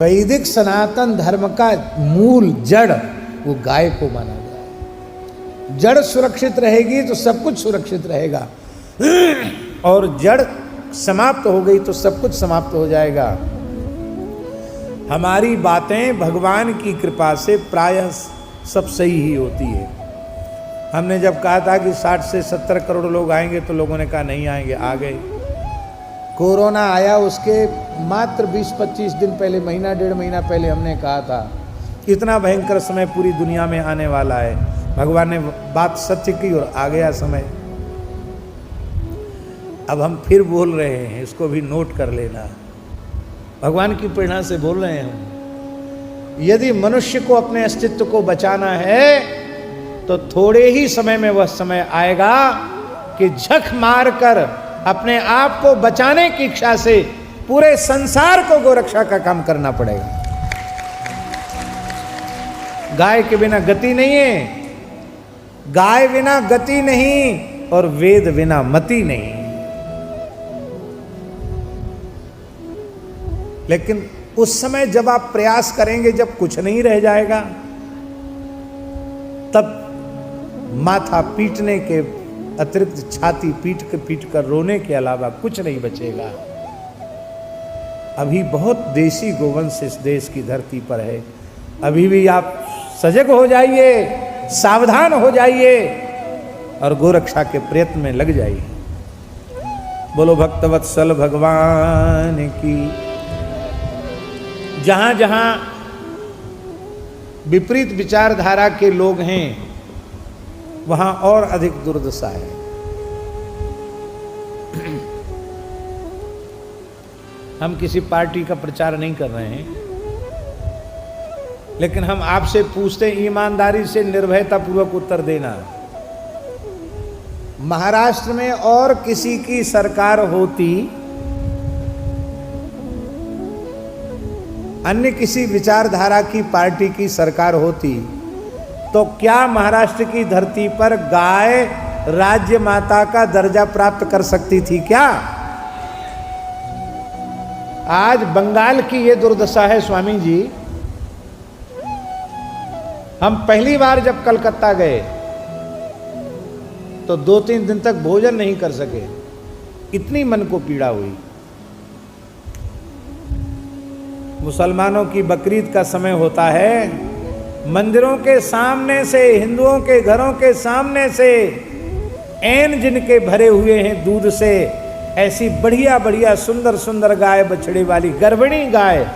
वैदिक सनातन धर्म का मूल जड़ वो गाय को माना गया है। जड़ सुरक्षित रहेगी तो सब कुछ सुरक्षित रहेगा, और जड़ समाप्त हो गई तो सब कुछ समाप्त हो जाएगा। हमारी बातें भगवान की कृपा से प्रायः सब सही ही होती है। हमने जब कहा था कि 60 से 70 करोड़ लोग आएंगे तो लोगों ने कहा नहीं आएंगे, आ गए। कोरोना आया उसके मात्र 20-25 दिन पहले, महीना डेढ़ महीना पहले हमने कहा था कि इतना भयंकर समय पूरी दुनिया में आने वाला है। भगवान ने बात सत्य की और आ गया समय। अब हम फिर बोल रहे हैं, इसको भी नोट कर लेना। भगवान की प्रेरणा से बोल रहे हैं हम। यदि मनुष्य को अपने अस्तित्व को बचाना है तो थोड़े ही समय में वह समय आएगा कि झक मार कर अपने आप को बचाने की इच्छा से पूरे संसार को गोरक्षा का काम करना पड़ेगा। गाय के बिना गति नहीं है, गाय बिना गति नहीं, और वेद बिना मति नहीं। लेकिन उस समय जब आप प्रयास करेंगे, जब कुछ नहीं रह जाएगा, तब माथा पीटने के अतिरिक्त छाती पीट कर रोने के अलावा कुछ नहीं बचेगा। अभी बहुत देशी गोवंश इस देश की धरती पर है। अभी भी आप सजग हो जाइए, सावधान हो जाइए और गोरक्षा के प्रयत्न में लग जाइए। बोलो भक्तवत्सल भगवान की। जहां जहां विपरीत विचारधारा के लोग हैं वहां और अधिक दुर्दशा है। हम किसी पार्टी का प्रचार नहीं कर रहे हैं, लेकिन हम आपसे पूछते हैं, ईमानदारी से निर्भयता पूर्वक उत्तर देना। महाराष्ट्र में और किसी की सरकार होती, अन्य किसी विचारधारा की पार्टी की सरकार होती, तो क्या महाराष्ट्र की धरती पर गाय राज्य माता का दर्जा प्राप्त कर सकती थी क्या? आज बंगाल की ये दुर्दशा है स्वामी जी। हम पहली बार जब कलकत्ता गए तो 2-3 दिन तक भोजन नहीं कर सके, इतनी मन को पीड़ा हुई। मुसलमानों की बकरीद का समय होता है, मंदिरों के सामने से, हिंदुओं के घरों के सामने से ऐन जिनके भरे हुए हैं दूध से, ऐसी बढ़िया बढ़िया सुंदर सुंदर गाय बछड़े वाली गर्भिणी गाय,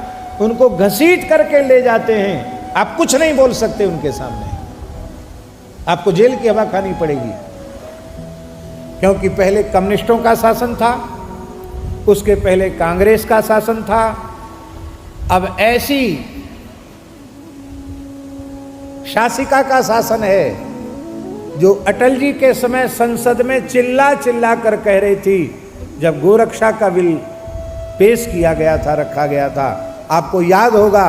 उनको घसीट करके ले जाते हैं। आप कुछ नहीं बोल सकते उनके सामने, आपको जेल की हवा खानी पड़ेगी। क्योंकि पहले कम्युनिस्टों का शासन था, उसके पहले कांग्रेस का शासन था, अब ऐसी शासिका का शासन है जो अटल जी के समय संसद में चिल्ला चिल्ला कर कह रही थी, जब गोरक्षा का बिल पेश किया गया था, रखा गया था, आपको याद होगा,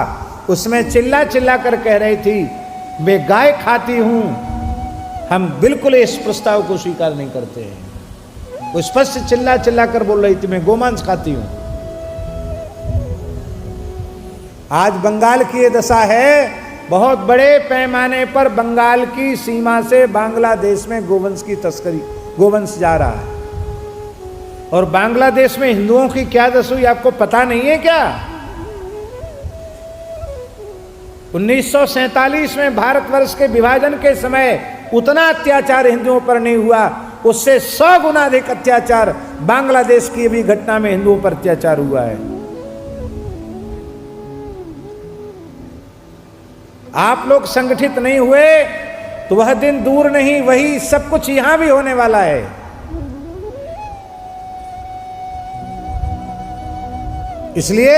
उसमें चिल्ला चिल्ला कर कह रही थी, मैं गाय खाती हूं, हम बिल्कुल इस प्रस्ताव को स्वीकार नहीं करते हैं। वो स्पष्ट चिल्ला चिल्ला कर बोल रही थी, मैं गोमांस खाती हूं। आज बंगाल की ये दशा है। बहुत बड़े पैमाने पर बंगाल की सीमा से बांग्लादेश में गोवंश की तस्करी, गोवंश जा रहा है। और बांग्लादेश में हिंदुओं की क्या दशा हुई आपको पता नहीं है क्या? 1947 में भारतवर्ष के विभाजन के समय उतना अत्याचार हिंदुओं पर नहीं हुआ, उससे 100 गुना अधिक अत्याचार बांग्लादेश की भी घटना में हिंदुओं पर अत्याचार हुआ है। आप लोग संगठित नहीं हुए तो वह दिन दूर नहीं, वही सब कुछ यहां भी होने वाला है। इसलिए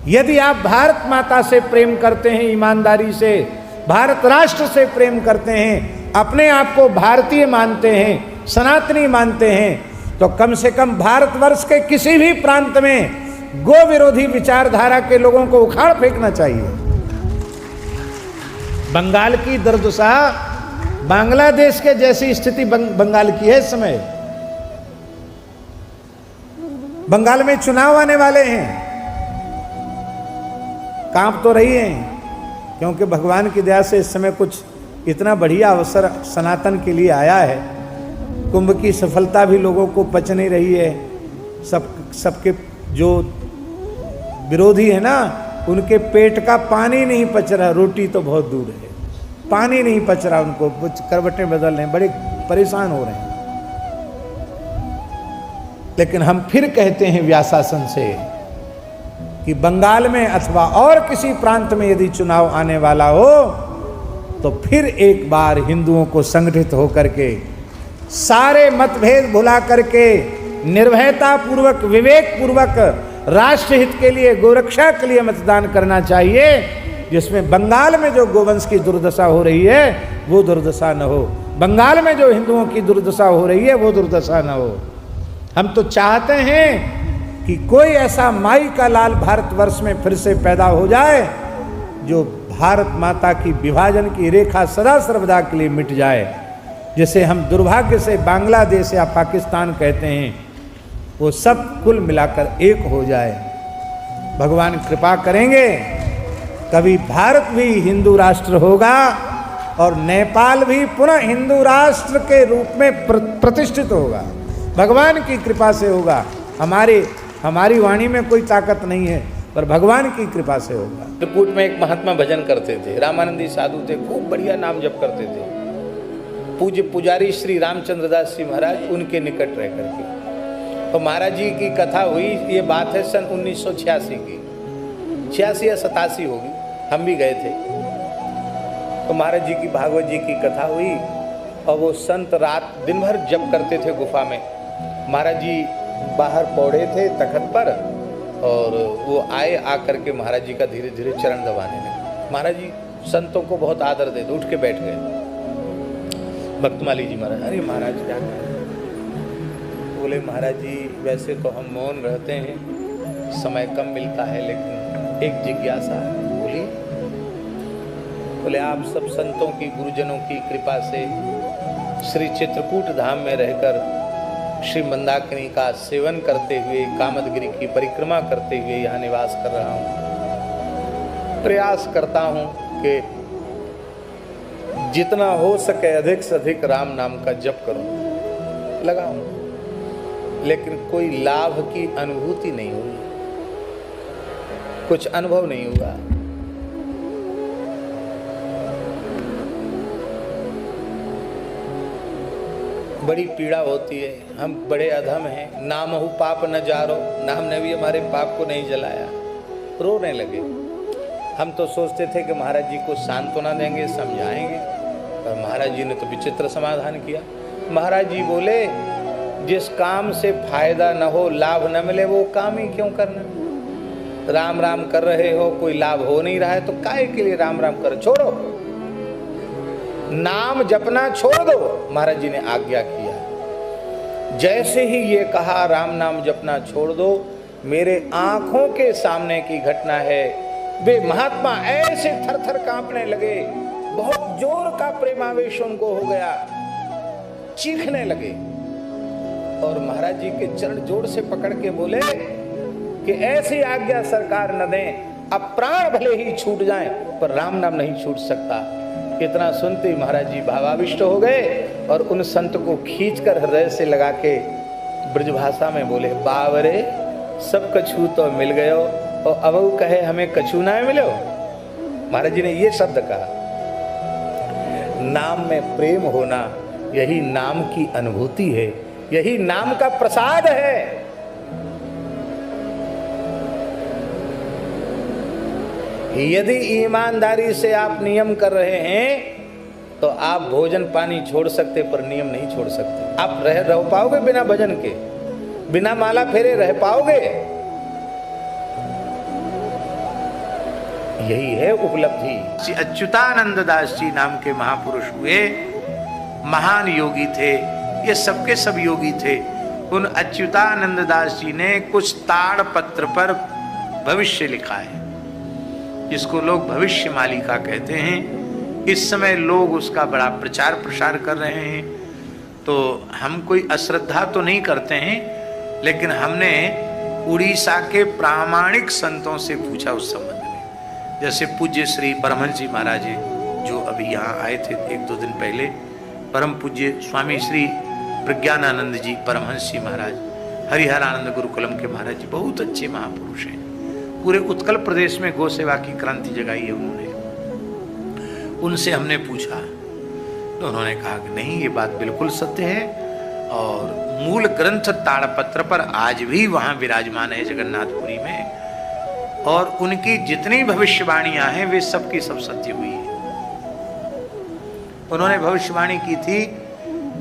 यदि आप भारत माता से प्रेम करते हैं, ईमानदारी से भारत राष्ट्र से प्रेम करते हैं, अपने आप को भारतीय मानते हैं, सनातनी मानते हैं, तो कम से कम भारतवर्ष के किसी भी प्रांत में गो विरोधी विचारधारा के लोगों को उखाड़ फेंकना चाहिए। बंगाल की दुर्दशा बांग्लादेश के जैसी स्थिति बंगाल की है इस समय। बंगाल में चुनाव आने वाले हैं, कांप तो रही हैं, क्योंकि भगवान की दया से इस समय कुछ इतना बढ़िया अवसर सनातन के लिए आया है। कुंभ की सफलता भी लोगों को पच नहीं रही है। सबके जो विरोधी है ना, उनके पेट का पानी नहीं पच रहा, रोटी तो बहुत दूर है, पानी नहीं पच रहा उनको, करवटें बदल रहे हैं, बड़े परेशान हो रहे हैं। लेकिन हम फिर कहते हैं व्यासासन से कि बंगाल में अथवा और किसी प्रांत में यदि चुनाव आने वाला हो तो फिर एक बार हिंदुओं को संगठित होकर के सारे मतभेद भुला करके निर्भयता पूर्वक, विवेक पूर्वक राष्ट्रहित के लिए, गोरक्षा के लिए मतदान करना चाहिए, जिसमें बंगाल में जो गोवंश की दुर्दशा हो रही है वो दुर्दशा न हो, बंगाल में जो हिंदुओं की दुर्दशा हो रही है वो दुर्दशा न हो। हम तो चाहते हैं कि कोई ऐसा माई का लाल भारतवर्ष में फिर से पैदा हो जाए जो भारत माता की विभाजन की रेखा सदा सर्वदा के लिए मिट जाए, जिसे हम दुर्भाग्य से बांग्लादेश या पाकिस्तान कहते हैं, वो सब कुल मिलाकर एक हो जाए। भगवान कृपा करेंगे, कभी भारत भी हिंदू राष्ट्र होगा और नेपाल भी पुनः हिंदू राष्ट्र के रूप में प्रतिष्ठित होगा। भगवान की कृपा से होगा। हमारी वाणी में कोई ताकत नहीं है, पर भगवान की कृपा से होगा। त्रिकूट में एक महात्मा भजन करते थे, रामानंदी साधु थे, खूब बढ़िया नाम जप करते थे। पूज्य पुजारी श्री रामचंद्र दास जी महाराज उनके निकट रह करके, तो महाराज जी की कथा हुई। ये बात है सन 1986 की, 86 या 87 होगी, हम भी गए थे। तो महाराज जी की भागवत जी की कथा हुई और वो संत रात दिन भर जप करते थे गुफा में। महाराज जी बाहर पौड़े थे तखत पर और वो आए, आकर के महाराज जी का धीरे धीरे चरण दबाने लगे। महाराज जी संतों को बहुत आदर देते, उठ के बैठ गए। भक्तमाली जी महाराज, अरे महाराज क्या करें? बोले महाराज जी वैसे तो हम मौन रहते हैं, समय कम मिलता है, लेकिन एक जिज्ञासा है। बोले आप सब संतों की, गुरुजनों की कृपा से श्री चित्रकूट धाम में रहकर श्री मंदाकिनी का सेवन करते हुए, कामदगिरी की परिक्रमा करते हुए यहाँ निवास कर रहा हूँ। प्रयास करता हूँ कि जितना हो सके अधिक से अधिक राम नाम का जप करूँ, लगाऊं, लेकिन कोई लाभ की अनुभूति नहीं हुई, कुछ अनुभव नहीं हुआ। बड़ी पीड़ा होती है। हम बड़े अधम हैं, नाम हो पाप न जारो, नाम ने भी हमारे पाप को नहीं जलाया। रोने लगे। हम तो सोचते थे कि महाराज जी को सांत्वना देंगे, समझाएंगे, पर महाराज जी ने तो विचित्र समाधान किया। महाराज जी बोले जिस काम से फायदा न हो, लाभ न मिले, वो काम ही क्यों करना? राम राम कर रहे हो, कोई लाभ हो नहीं रहा है तो काहे के लिए राम राम करो? छोड़ो, नाम जपना छोड़ दो। महाराज जी ने आज्ञा किया। जैसे ही ये कहा राम नाम जपना छोड़ दो, मेरे आंखों के सामने की घटना है। वे महात्मा ऐसे थर थर कांपने लगे, बहुत जोर का प्रेमावेश उनको हो गया, चीखने लगे और महाराज जी के चरण जोर से पकड़ के बोले कि ऐसी आज्ञा सरकार न दें, अब प्राण भले ही छूट जाएं पर राम नाम नहीं छूट सकता। इतना सुनते ही महाराज जी भावाविष्ट हो गए और उन संत को खींचकर हृदय से लगा के ब्रजभाषा में बोले, बावरे सब कछू तो मिल गयो और अब कहे हमें कछू ना मिलो। महाराज जी ने ये शब्द कहा। नाम में प्रेम होना, यही नाम की अनुभूति है, यही नाम का प्रसाद है। यदि ईमानदारी से आप नियम कर रहे हैं तो आप भोजन पानी छोड़ सकते, पर नियम नहीं छोड़ सकते। आप रह पाओगे बिना भजन के, बिना माला फेरे रह पाओगे? यही है उपलब्धि। श्री अच्युतानंद दास जी नाम के महापुरुष हुए, महान योगी थे। ये सबके सब योगी थे। उन अच्युतानंद दास जी ने कुछ ताड़ पत्र पर भविष्य लिखा है, जिसको लोग भविष्य मालिका कहते हैं। इस समय लोग उसका बड़ा प्रचार प्रसार कर रहे हैं। तो हम कोई अश्रद्धा तो नहीं करते हैं, लेकिन हमने उड़ीसा के प्रामाणिक संतों से पूछा उस संबंध में। जैसे पूज्य श्री परमहंस जी महाराज जी जो अभी यहाँ आए थे 1-2 दिन पहले, परम पूज्य स्वामी श्री प्रज्ञानानंद जी परमहंस जी महाराज, हरिहर आनंद गुरुकुलम के महाराज जी, बहुत अच्छे महापुरुष हैं। पूरे उत्कल प्रदेश में गौ सेवा की क्रांति जगाई है उन्होंने। उनसे हमने पूछा तो उन्होंने कहा कि नहीं, ये बात बिल्कुल सत्य है और मूल ग्रंथ ताड़पत्र पर आज भी वहां विराजमान है जगन्नाथपुरी में, और उनकी जितनी भविष्यवाणियां हैं वे सब की सब सत्य हुई है। उन्होंने भविष्यवाणी की थी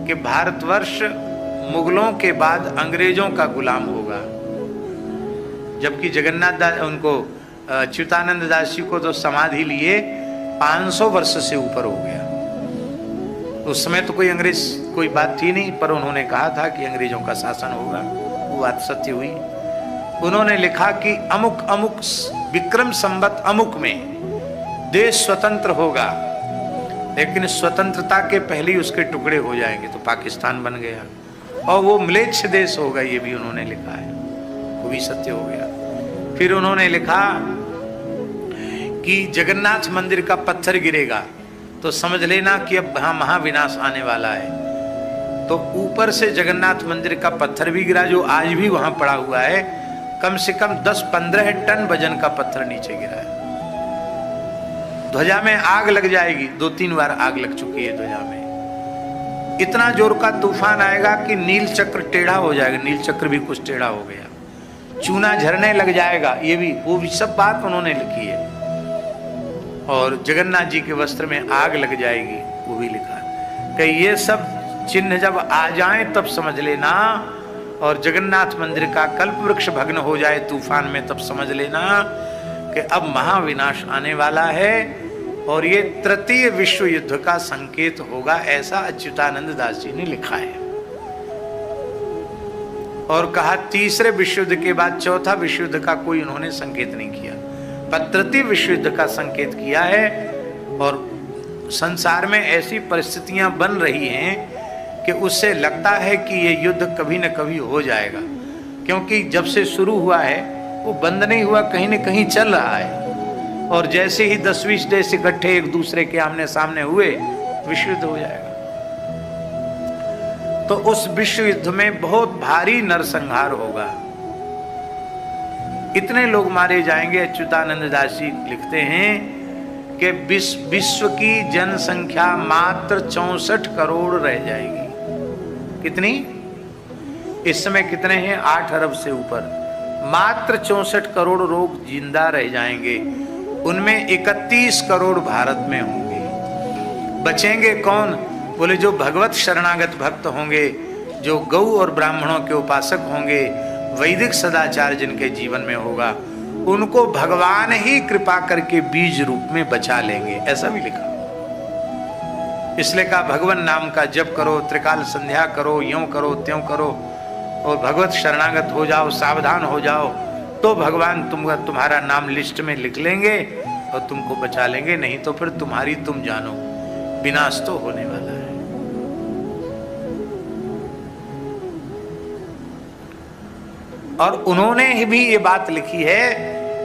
कि भारतवर्ष मुगलों के बाद अंग्रेजों का गुलाम होगा, जबकि जगन्नाथ दास उनको च्युतानंद दास जी को तो समाधि लिए 500 वर्ष से ऊपर हो गया। उस समय तो कोई अंग्रेज कोई बात थी नहीं, पर उन्होंने कहा था कि अंग्रेजों का शासन होगा, वो बात सत्य हुई। उन्होंने लिखा कि अमुक अमुक विक्रम संवत अमुक में देश स्वतंत्र होगा, लेकिन स्वतंत्रता के पहले ही उसके टुकड़े हो जाएंगे, तो पाकिस्तान बन गया, और वो म्लेच्छ देश होगा, ये भी उन्होंने लिखा है, वो भी सत्य हो गया। फिर उन्होंने लिखा कि जगन्नाथ मंदिर का पत्थर गिरेगा तो समझ लेना कि अब वहां महाविनाश आने वाला है। तो ऊपर से जगन्नाथ मंदिर का पत्थर भी गिरा, जो आज भी वहां पड़ा हुआ है, कम से कम 10-15 टन वजन का पत्थर नीचे गिरा है। ध्वजा में आग लग जाएगी, 2-3 बार आग लग चुकी है ध्वजा में। इतना जोर का तूफान आएगा कि नील चक्र टेढ़ा हो जाएगा, नील चक्र भी कुछ टेढ़ा हो गया, चूना झरने लग जाएगा, ये भी वो भी सब बात उन्होंने लिखी है। और जगन्नाथ जी के वस्त्र में आग लग जाएगी, वो भी लिखा कि ये सब चिन्ह जब आ जाएं तब समझ लेना, और जगन्नाथ मंदिर का कल्प वृक्ष भग्न हो जाए तूफान में तब समझ लेना कि अब महाविनाश आने वाला है, और ये तृतीय विश्व युद्ध का संकेत होगा, ऐसा अच्युतानंद दास जी ने लिखा है। और कहा तीसरे विश्व युद्ध के बाद चौथा विश्व युद्ध का कोई उन्होंने संकेत नहीं किया, पर तृतीय विश्व युद्ध का संकेत किया है। और संसार में ऐसी परिस्थितियां बन रही हैं कि उससे लगता है कि ये युद्ध कभी न कभी हो जाएगा, क्योंकि जब से शुरू हुआ है वो बंद नहीं हुआ, कहीं न कहीं चल रहा है, और जैसे ही 10-20 देश इकट्ठे एक दूसरे के आमने सामने हुए विश्व युद्ध हो जाएगा। तो उस विश्व युद्ध में बहुत भारी नरसंहार होगा, इतने लोग मारे जाएंगे। अच्युतानंद दास जी लिखते हैं कि विश्व की जनसंख्या मात्र 64 करोड़ रह जाएगी। कितनी? इस समय कितने हैं? 8 अरब से ऊपर। मात्र 64 करोड़ लोग जिंदा रह जाएंगे, उनमें 31 करोड़ भारत में होंगे। बचेंगे कौन? बोले जो भगवत शरणागत भक्त होंगे, जो गौ और ब्राह्मणों के उपासक होंगे, वैदिक सदाचार जिनके जीवन में होगा, उनको भगवान ही कृपा करके बीज रूप में बचा लेंगे, ऐसा भी लिखा। इसलिए कहा भगवान नाम का जप करो, त्रिकाल संध्या करो, यूं करो त्यों करो, और भगवत शरणागत हो जाओ, सावधान हो जाओ, तो भगवान तुम्हारा नाम लिस्ट में लिख लेंगे और तुमको बचा लेंगे, नहीं तो फिर तुम्हारी तुम जानो, विनाश तो होने वाला है। और उन्होंने भी ये बात लिखी है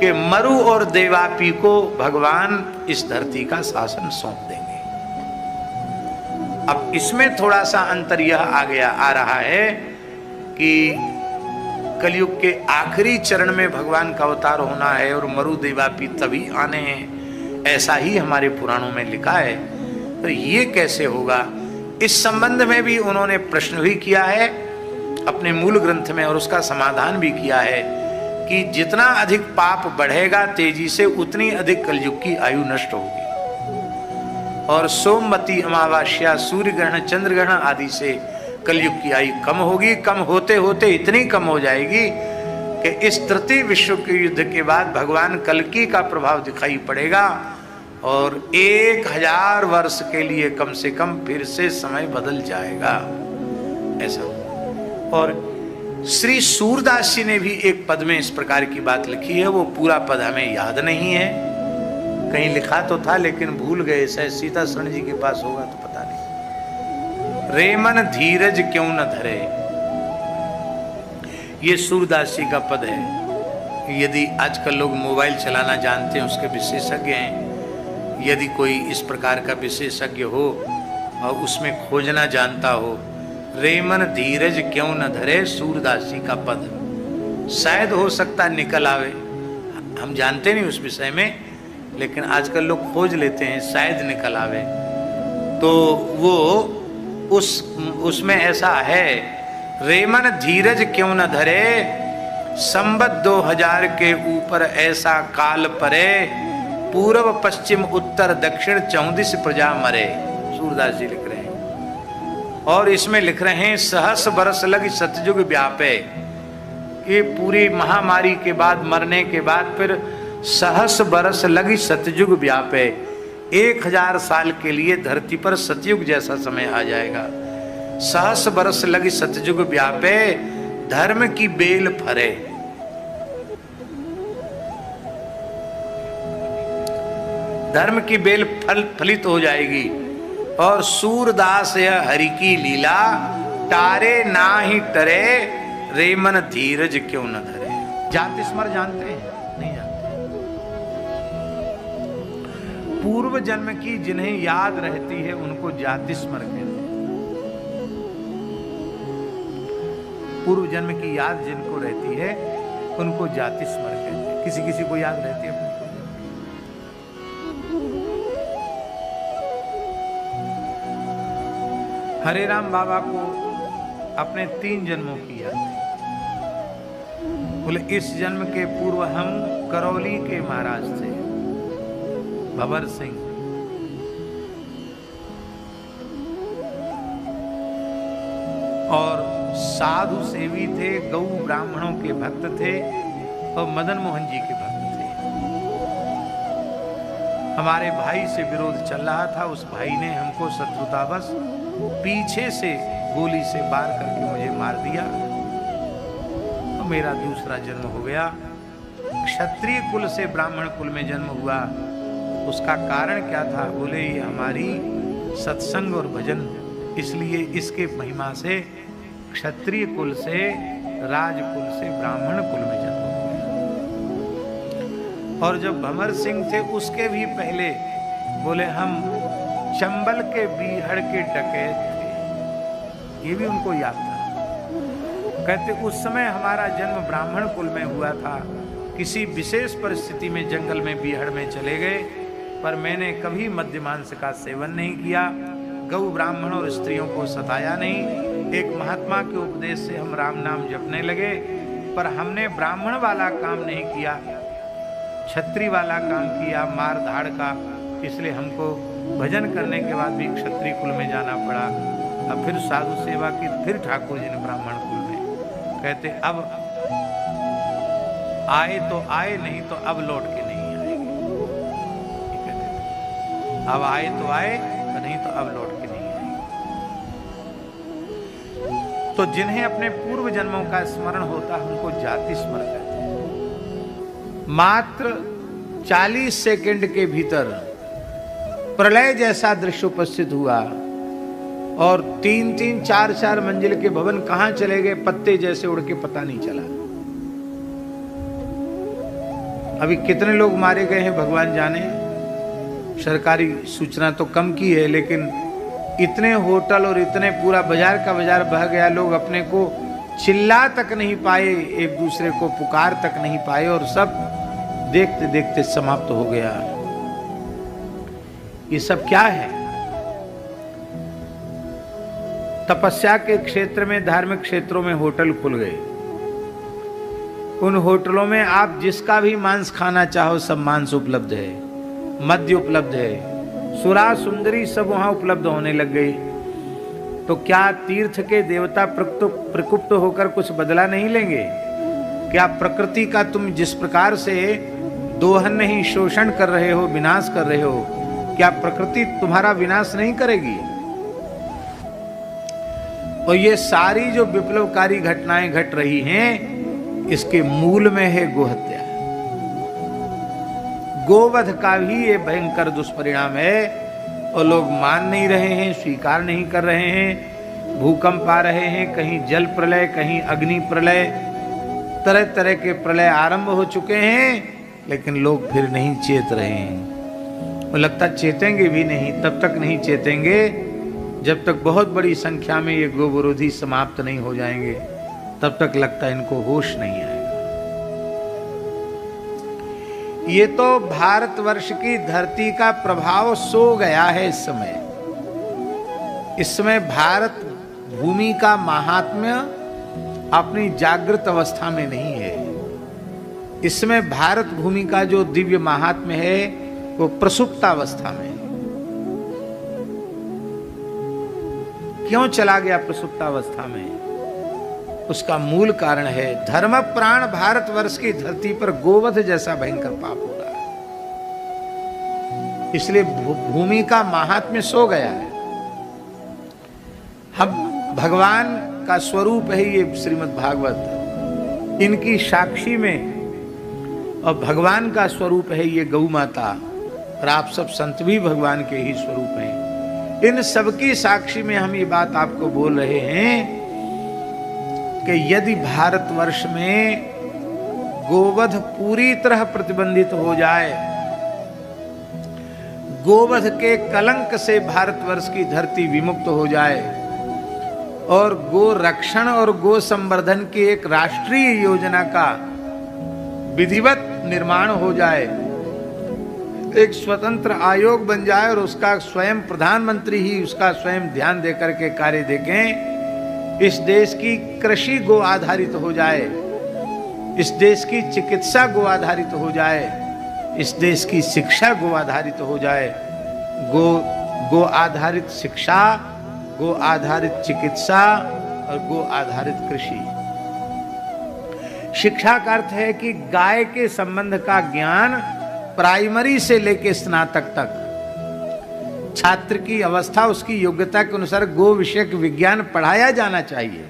कि मरु और देवापी को भगवान इस धरती का शासन सौंप देंगे। अब इसमें थोड़ा सा अंतर यह आ रहा है कि कलयुग के आखिरी चरण में भगवान का अवतार होना है और मरु देवापी तभी आने हैं, ऐसा ही हमारे पुराणों में लिखा है। तो ये कैसे होगा, इस संबंध में भी उन्होंने प्रश्न भी किया है अपने मूल ग्रंथ में, और उसका समाधान भी किया है कि जितना अधिक पाप बढ़ेगा तेजी से, उतनी अधिक कलयुग की आयु नष्ट होगी। और सोमवती अमावस्या, सूर्य ग्रहण, चंद्र ग्रहण आदि से कलयुग की आयु कम होगी। कम होते होते इतनी कम हो जाएगी कि इस तृतीय विश्व के युद्ध के बाद भगवान कल्कि का प्रभाव दिखाई पड़ेगा, और 1000 वर्ष के लिए कम से कम फिर से समय बदल जाएगा, ऐसा। और श्री सूरदास जी ने भी एक पद में इस प्रकार की बात लिखी है, वो पूरा पद हमें याद नहीं है, कहीं लिखा तो था लेकिन भूल गए, शायद सीता शरण जी के पास होगा तो पता नहीं। रेमन धीरज क्यों न धरे, ये सूरदास जी का पद है। यदि आजकल लोग मोबाइल चलाना जानते हैं, उसके विशेषज्ञ हैं, यदि कोई इस प्रकार का विशेषज्ञ हो और उसमें खोजना जानता हो, रेमन धीरज क्यों न धरे सूरदासी का पद, शायद हो सकता निकल आवे। हम जानते नहीं उस विषय में, लेकिन आजकल लोग खोज लेते हैं, शायद निकल आवे। तो वो उसमें ऐसा है, रेमन धीरज क्यों न धरे, संबत 2000 के ऊपर ऐसा काल परे, पूर्व पश्चिम उत्तर दक्षिण 34 प्रजा मरे। सूरदास जी लिख रहे हैं। और इसमें लिख रहे हैं, सहस बरस लग सतयुग व्यापे, ये पूरी महामारी के बाद, मरने के बाद फिर सहस बरस लगी सतयुग व्यापे, 1000 साल के लिए धरती पर सतयुग जैसा समय आ जाएगा। सहस बरस लगी सतयुग व्यापे, धर्म की बेल फरे। धर्म की बेल फलित हो जाएगी। और सूरदास यह हरि की लीला, तारे ना ही टरे, रेमन धीरज क्यों न धरे। जाति स्मर जानते हैं? नहीं जानते। पूर्व जन्म की जिन्हें याद रहती है उनको जाति स्मर कहते हैं। पूर्व जन्म की याद जिनको रहती है उनको जाति स्मर कहते हैं। किसी किसी को याद रहती है अपने। हरे राम बाबा को अपने 3 जन्मों की याद है। बोले इस जन्म के पूर्व हम करौली के महाराज थे, भंवर सिंह। और साधु सेवी थे, गौ ब्राह्मणों के भक्त थे और मदन मोहन जी के भक्त थे। हमारे भाई से विरोध चल रहा था, उस भाई ने हमको शत्रुतावश पीछे से गोली से वार करके मुझे मार दिया। तो मेरा दूसरा जन्म हो गया। क्षत्रिय कुल से ब्राह्मण कुल में जन्म हुआ। उसका कारण क्या था? बोले ये हमारी सत्संग और भजन, इसलिए इसके महिमा से क्षत्रिय कुल से, राजकुल से ब्राह्मण कुल में जन्म हुआ। और जब भंवर सिंह थे उसके भी पहले, बोले हम चंबल के बीहड़ के डकैत थे। ये भी उनको याद था। कहते उस समय हमारा जन्म ब्राह्मण कुल में हुआ था। किसी विशेष परिस्थिति में जंगल में बीहड़ में चले गए, पर मैंने कभी मद्य मांस का सेवन नहीं किया, गौ ब्राह्मण और स्त्रियों को सताया नहीं। एक महात्मा के उपदेश से हम राम नाम जपने लगे, पर हमने ब्राह्मण वाला काम नहीं किया, क्षत्रिय वाला काम किया, मार धाड़ का। इसलिए हमको भजन करने के बाद भी क्षत्रिय कुल में जाना पड़ा। अब फिर साधु सेवा की, फिर ठाकुर जी ने ब्राह्मण कुल में। कहते अब आए तो आए, नहीं तो अब लौट के नहीं आएंगे। अब आए तो आए, नहीं तो अब लौट के नहीं आएंगे। तो जिन्हें अपने पूर्व जन्मों का स्मरण होता है उनको जाति स्मरण कहते हैं। मात्र 40 सेकंड के भीतर प्रलय जैसा दृश्य उपस्थित हुआ और 3-3, 4-4 मंजिल के भवन कहां चले गए, पत्ते जैसे उड़ के पता नहीं चला। अभी कितने लोग मारे गए हैं भगवान जाने। सरकारी सूचना तो कम की है, लेकिन इतने होटल और इतने पूरा बाजार का बाजार बह गया, लोग अपने को चिल्ला तक नहीं पाए, एक दूसरे को पुकार तक नहीं पाए, और सब देखते देखते समाप्त हो गया। ये सब क्या है? तपस्या के क्षेत्र में, धार्मिक क्षेत्रों में होटल खुल गए। उन होटलों में आप जिसका भी मांस खाना चाहो सब मांस उपलब्ध है, मद्य उपलब्ध है, सुरा सुंदरी सब वहां उपलब्ध होने लग गई। तो क्या तीर्थ के देवता प्रकुप्त होकर कुछ बदला नहीं लेंगे? क्या प्रकृति का तुम जिस प्रकार से दोहन नहीं, शोषण कर रहे हो, विनाश कर रहे हो, क्या प्रकृति तुम्हारा विनाश नहीं करेगी? और ये सारी जो विप्लवकारी घटनाएं घट रही हैं, इसके मूल में है गोहत्या। गोवध का भी ये भयंकर दुष्परिणाम है, और लोग मान नहीं रहे हैं, स्वीकार नहीं कर रहे हैं। भूकंप आ रहे हैं, कहीं जल प्रलय, कहीं अग्नि प्रलय। तरह तरह के प्रलय आरंभ हो चुके हैं, लेकिन लोग फिर नहीं चेत रहे हैं। वो लगता चेतेंगे भी नहीं, तब तक नहीं चेतेंगे जब तक बहुत बड़ी संख्या में ये गो विरोधी समाप्त नहीं हो जाएंगे, तब तक लगता इनको होश नहीं आएगा। ये तो भारतवर्ष की धरती का प्रभाव सो गया है इस समय। इस समय भारत भूमि का महात्म्य अपनी जागृत अवस्था में नहीं है। इस समय भारत भूमि का जो दिव्य महात्म्य है वो प्रसुप्तावस्था में है। क्यों चला गया प्रसुप्तावस्था में? उसका मूल कारण है धर्म प्राण भारतवर्ष की धरती पर गोवध जैसा भयंकर पाप हो रहा है, इसलिए भूमि का महात्म्य सो गया है। हम भगवान का स्वरूप है ये श्रीमद् भागवत, इनकी साक्षी में, और भगवान का स्वरूप है ये गौ माता, और आप सब संत भी भगवान के ही स्वरूप हैं। इन सबकी साक्षी में हम ये बात आपको बोल रहे हैं कि यदि भारतवर्ष में गोवध पूरी तरह प्रतिबंधित हो जाए, गोवध के कलंक से भारतवर्ष की धरती विमुक्त हो जाए और गो रक्षण और गो संवर्धन की एक राष्ट्रीय योजना का विधिवत निर्माण हो जाए, एक स्वतंत्र आयोग बन जाए और उसका स्वयं प्रधानमंत्री ही उसका स्वयं ध्यान देकर के कार्य देखें, इस देश की कृषि गो आधारित हो जाए, इस देश की चिकित्सा गो आधारित हो जाए, इस देश की शिक्षा गो आधारित हो जाए, गो आधारित शिक्षा, गो आधारित चिकित्सा और गो आधारित कृषि। शिक्षा का अर्थ है कि गाय के संबंध का ज्ञान प्राइमरी से लेकर स्नातक तक छात्र की अवस्था, उसकी योग्यता के अनुसार गो विषयक विज्ञान पढ़ाया जाना चाहिए।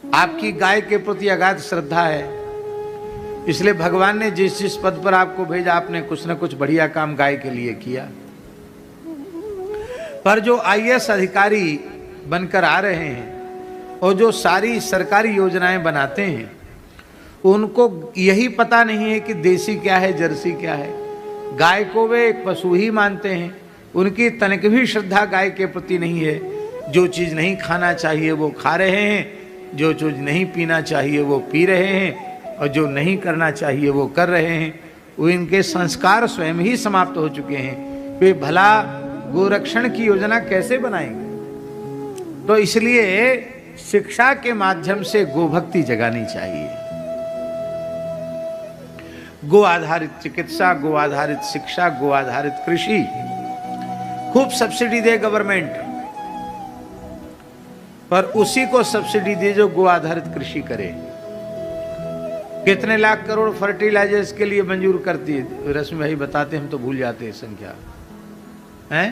आपकी गाय के प्रति अगाध श्रद्धा है, इसलिए भगवान ने जिस जिस पद पर आपको भेजा, आपने कुछ न कुछ बढ़िया काम गाय के लिए किया। पर जो आईएएस अधिकारी बनकर आ रहे हैं और जो सारी सरकारी योजनाएं बनाते हैं, उनको यही पता नहीं है कि देसी क्या है, जर्सी क्या है। गाय को वे एक पशु ही मानते हैं, उनकी तनिक भी श्रद्धा गाय के प्रति नहीं है। जो चीज़ नहीं खाना चाहिए वो खा रहे हैं, जो चीज़ नहीं पीना चाहिए वो पी रहे हैं, और जो नहीं करना चाहिए वो कर रहे हैं। वो इनके संस्कार स्वयं ही समाप्त हो चुके हैं। वे भला गोरक्षण की योजना कैसे बनाएंगे? तो इसलिए शिक्षा के माध्यम से गोभक्ति जगानी चाहिए। गो आधारित चिकित्सा, गो आधारित शिक्षा, गो आधारित कृषि, खूब सब्सिडी दे गवर्नमेंट, पर उसी को सब्सिडी दे जो गो आधारित कृषि करे। कितने लाख करोड़ फर्टिलाइजर्स के लिए मंजूर करती है रश्मि भाई बताते, हम तो भूल जाते हैं संख्या हैं।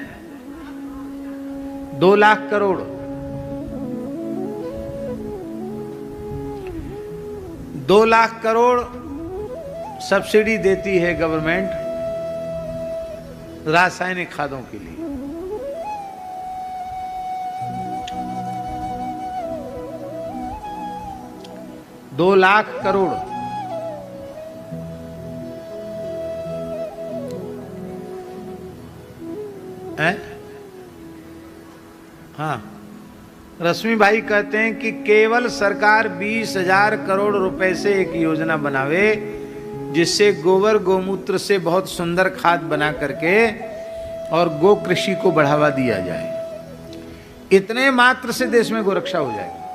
2 लाख करोड़, 2 लाख करोड़ सब्सिडी देती है गवर्नमेंट रासायनिक खादों के लिए। $2 लाख करोड़। है? हाँ, रश्मि भाई कहते हैं कि केवल सरकार 20,000 करोड़ रुपए से एक योजना बनावे जिससे गोबर गोमूत्र से बहुत सुंदर खाद बना करके और गो कृषि को बढ़ावा दिया जाए। इतने मात्र से देश में गोरक्षा हो जाएगी।